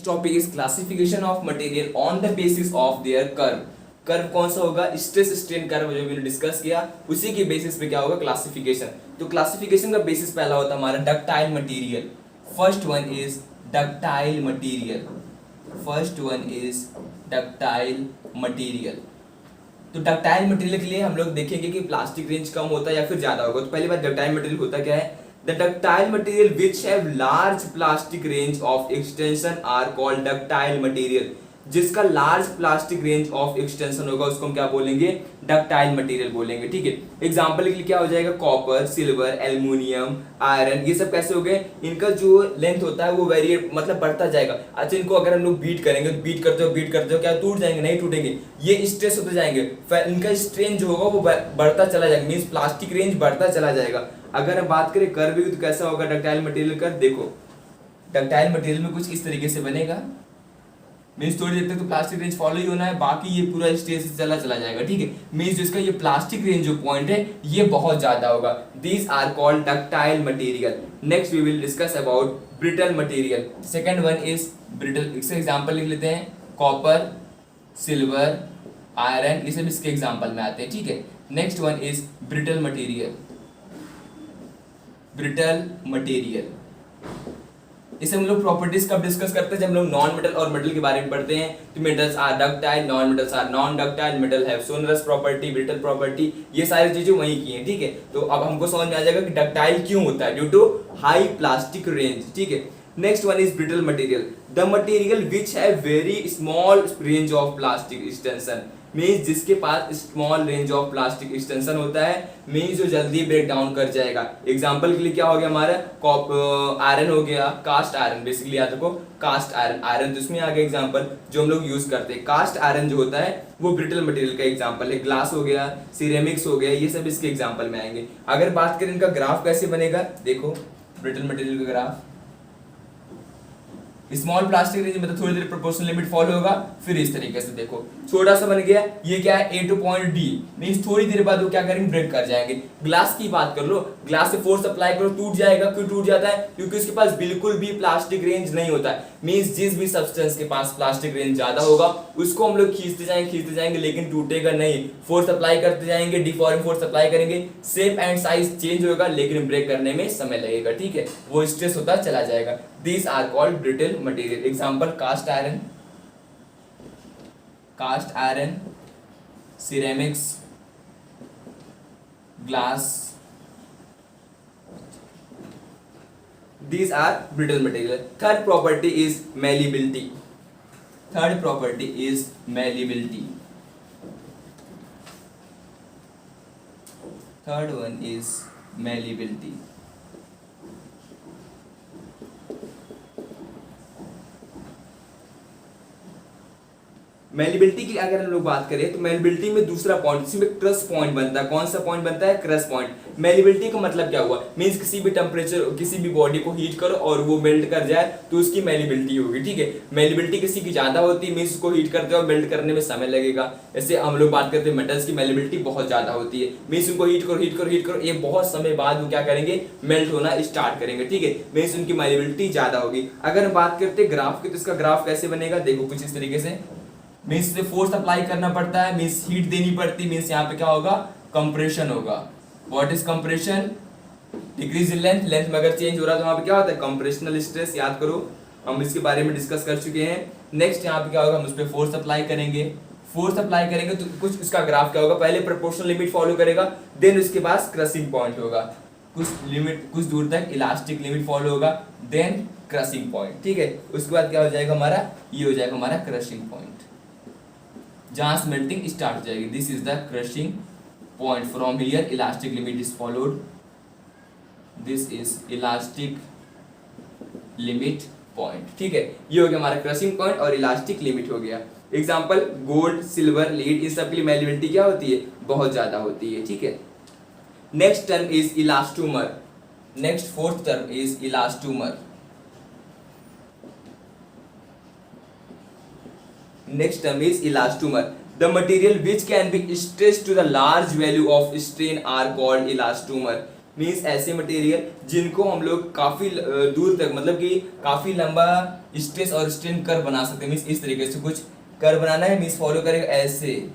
Topic is classification of material on the basis of their curve. Curve कौन सा होगा? Stress strain curve जो मैंने डिस्कस किया, उसी के बेसिस पे क्या होगा? क्लासिफिकेशन। तो क्लासिफिकेशन का बेसिस पहला होता है हमारा ductile material. First one is ductile material. First one is ductile material. तो डक्टाइल मटेरियल के लिए हम लोग देखेंगे कि प्लास्टिक रेंज कम होता है या फिर ज्यादा होगा। तो पहली बात, डक्टाइल मटेरियल होता क्या है? The ductile material which have large plastic range of extension are called ductile material. जिसका large plastic range of extension होगा उसको हम क्या बोलेंगे? डक्टाइल मटेरियल बोलेंगे। ठीक है, एग्जांपल के लिए क्या हो जाएगा? कॉपर, सिल्वर, एल्युमिनियम, आयरन, ये सब कैसे हो गए? इनका जो लेंथ होता है वो वेरिएट मतलब बढ़ता जाएगा। अच्छा, इनको अगर हम लोग बीट करेंगे, बीट करते हो क्या टूट जाएंगे? नहीं टूटेंगे, ये स्ट्रेस होते जाएंगे, इनका स्ट्रेन जो होगा वो बढ़ता चला जाएगा, मीन्स प्लास्टिक रेंज बढ़ता चला जाएगा। अगर हम बात करें कर्व की तो कैसा होगा डक्टाइल मटेरियल का? देखो, डक्टाइल मटेरियल में कुछ इस तरीके से बनेगा, मीन्स थोड़ी देर तक तो प्लास्टिक रेंज फॉलो ही होना है, बाकी ये पूरा स्टेज से चला जाएगा। ठीक है, मीन्स जिसका ये प्लास्टिक रेंज जो पॉइंट है ये बहुत ज्यादा होगा। These are called ductile material. Next we will discuss about brittle material. Second one is brittle. इससे एग्जांपल लिख लेते हैं, कॉपर, सिल्वर, आयरन, ये सब इसके एग्जांपल में आते हैं। ठीक है, next one is brittle material. Brittle material, इसे हम लोग प्रॉपर्टीज कब डिस्कस करते हैं? जब हम लोग नॉन मेटल और मेटल के बारे में पढ़ते हैं। तो metals are ductile, non metals are non ductile, metal have sonorous property, brittle property, ये सारी चीजें वहीं की हैं। ठीक है, तो अब हमको समझ में आ जाएगा कि डक्टाइल क्यों होता है, due to high plastic range. ठीक है, next one is brittle material. The material which have very small range of plastic extension, means जिसके पास small range of plastic extension होता है, मीन्स जो जल्दी ब्रेक डाउन कर जाएगा। एग्जांपल के लिए क्या हो गया हमारा? आयरन हो गया, कास्ट आयरन, बेसिकली याद रखो कास्ट आयरन। आयरन तो इसमें आ गया एग्जांपल जो हम लोग यूज करते हैं। कास्ट आयरन जो होता है वो ब्रिटल मटेरियल का एग्जांपल है। ग्लास हो गया, सिरेमिक्स हो गया, ये सब इसके एग्जांपल में आएंगे। अगर बात करें इनका ग्राफ कैसे बनेगा, देखो ब्रिटल मटेरियल का ग्राफ, स्मॉल प्लास्टिक रेंज में तो थोड़ी देर प्रोपोर्शनल लिमिट फॉलो होगा, फिर इस तरीके से देखो छोटा सा बन गया, ये क्या है? A to point D, means थोड़ी देर बाद वो क्या करेंगे? ब्रेक कर जाएंगे। ग्लास की बात कर लो, ग्लास से फोर्स अप्लाई करो, टूट जाएगा। क्यों टूट जाता है? क्योंकि उसके पास बिल्कुल भी प्लास्टिक रेंज नहीं होता है। मींस जिस भी सब्सटेंस के पास प्लास्टिक रेंज ज्यादा होगा उसको हम लोग खींचते जाएंगे, लेकिन टूटेगा नहीं। फोर्स अप्लाई करते जाएंगे, डिफॉर्म फोर्स अप्लाई करेंगे, शेप एंड साइज चेंज होगा, लेकिन ब्रेक करने में समय लगेगा। ठीक है, वो स्ट्रेस होता चला जाएगा। These are called brittle material. Example, cast iron, ceramics, glass. These are brittle material. Third property is malleability. Third property is malleability. Third one is malleability. Malleability की अगर हम लोग बात करें तो मेलिबिलिटी में दूसरा पॉइंट, इसमें क्रश पॉइंट बनता है। कौन सा पॉइंट बनता है? Crush point. मेलिबिलिटी का मतलब क्या हुआ? मींस किसी भी टेम्परेचर, किसी भी बॉडी को हीट करो और वो मेल्ट कर जाए तो उसकी मेलिबिलिटी होगी। ठीक है, मेलिबिलिटी किसी की ज्यादा होती है, मींस उसको हीट करते हो मेल्ट करने में समय लगेगा। जैसे हम लोग बात करते हैं मेटल्स की मेलिबिलिटी बहुत ज्यादा होती है, मींस उनको हीट करो, ये बहुत समय बाद वो क्या करेंगे? मेल्ट होना स्टार्ट करेंगे। ठीक है, मींस उनकी मेलिबिलिटी ज्यादा होगी। अगर हम बात करते हैं ग्राफ की, तो इसका ग्राफ कैसे बनेगा? देखो कुछ इस तरीके से, मींस से फोर्स अप्लाई करना पड़ता है, मींस हीट देनी पड़ती है, मींस यहाँ पे क्या होगा? कंप्रेशन होगा। What is compression? Decrease in length, length में अगर चेंज हो रहा है तो वहां पे क्या होता है? Compressional stress. याद करो, हम इसके बारे में डिस्कस कर चुके हैं। नेक्स्ट यहाँ पे क्या होगा? हम उस पर फोर्स अप्लाई करेंगे। तो कुछ इसका ग्राफ क्या होगा? पहले प्रोपोर्शनल लिमिट फॉलो करेगा, देन उसके बाद क्रशिंग पॉइंट होगा, कुछ दूर तक इलास्टिक लिमिट फॉलो होगा, देन क्रशिंग पॉइंट। ठीक है, उसके बाद क्या हो जाएगा हमारा? ये हो जाएगा हमारा क्रशिंग पॉइंट, जहां स्मेल्टिंग स्टार्ट हो जाएगी। This is the crushing point. From here elastic limit is followed. This is elastic limit point. ठीक है, ये हो गया हमारा क्रशिंग पॉइंट और इलास्टिक लिमिट हो गया। एग्जांपल, गोल्ड, सिल्वर, लीड, इन सब की मेलिबिलिटी क्या होती है? बहुत ज्यादा होती है। ठीक है, next term is elastomer. Next fourth term is elastomer. Next term is elastomer. The material which can be stretched to the large value of strain are called elastomer. Means ऐसे मटेरियल जिनको हम लोग काफी दूर तक मतलब कि काफी लंबा स्ट्रेस और स्ट्रेन कर्व बना सकते हैं। मीन्स इस तरीके से कुछ कर्व बनाना है, मीन्स फॉलो करेगा ऐसे,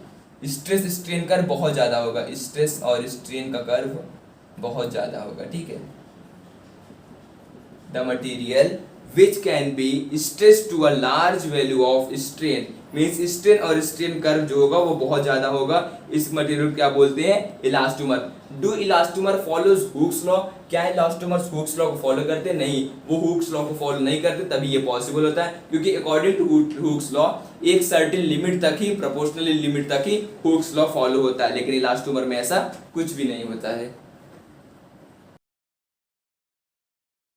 स्ट्रेस स्ट्रेन कर्व बहुत ज्यादा होगा, स्ट्रेस और स्ट्रेन का कर्व बहुत ज्यादा होगा, ठीक है। The material which can be stressed to a large value of strain means strain और स्ट्रेन कर्व जो होगा वो बहुत ज्यादा होगा। इस मटेरियल क्या बोलते हैं, elastomer. Do elastomer follows Hooke's law, क्या इलास्टोमर्स हुक्स लॉ को फॉलो करते हैं? नहीं, वो हुक्स लॉ को फॉलो नहीं करते, तभी ये पॉसिबल होता है, क्योंकि अकॉर्डिंग टू हुक्स लॉ एक सर्टेन लिमिट तक ही, प्रोपोर्शनली लिमिट तक ही हुक्स लॉ फॉलो होता है, लेकिन इलास्टोमर में ऐसा कुछ भी नहीं होता है।